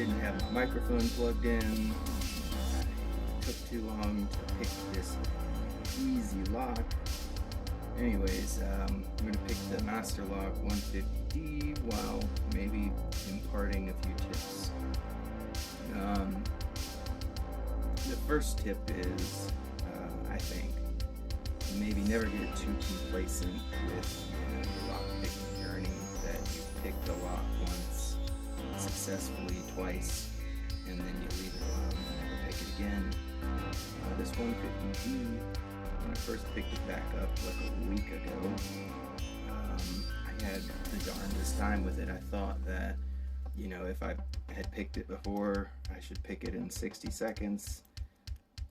didn't have my microphone plugged in. It took too long to pick this easy lock. Anyways, I'm going to pick the Master Lock 150D while maybe imparting a few tips. The first tip is, I think, maybe never get too complacent with the lock picking journey, that you pick the lock once successfully, twice, and then you leave it alone and never pick it again. This 150D, when I first picked it back up like a week ago, I had the darndest time with it. I thought that, if I had picked it before, I should pick it in 60 seconds.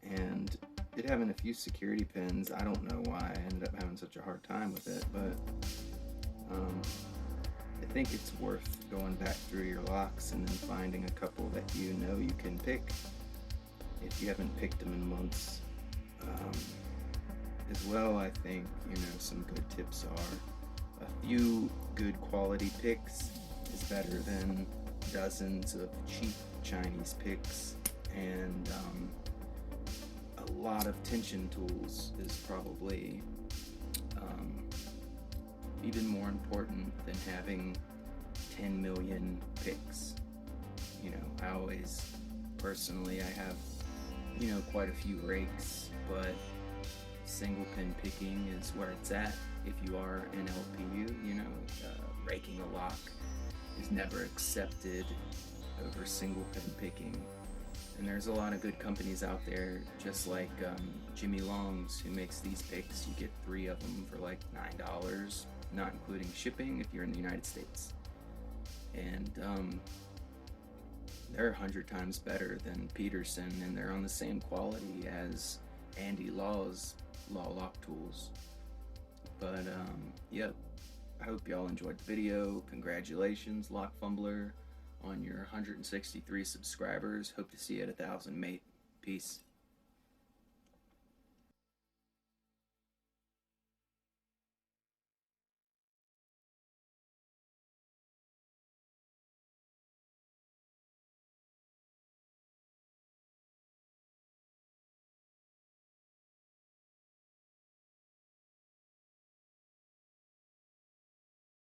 And it having a few security pins, I don't know why I ended up having such a hard time with it, but I think it's worth going back through your locks and then finding a couple that you can pick if you haven't picked them in months. As well, I think, some good tips are a few good quality picks is better than dozens of cheap Chinese picks, and a lot of tension tools is probably even more important than having 10 million picks. I always, personally, I have, quite a few rakes, but single pin picking is where it's at. If you are an LPU, raking a lock is never accepted over single pin picking. And there's a lot of good companies out there, just like Jimmy Long's, who makes these picks. You get 3 of them for like $9, not including shipping if you're in the United States. And they're 100 times better than Peterson, and they're on the same quality as Andy Law's Law Lock tools. But yep, I hope y'all enjoyed the video. Congratulations, Lock Fumbler, on your 163 subscribers. Hope to see you at 1,000, mate. Peace.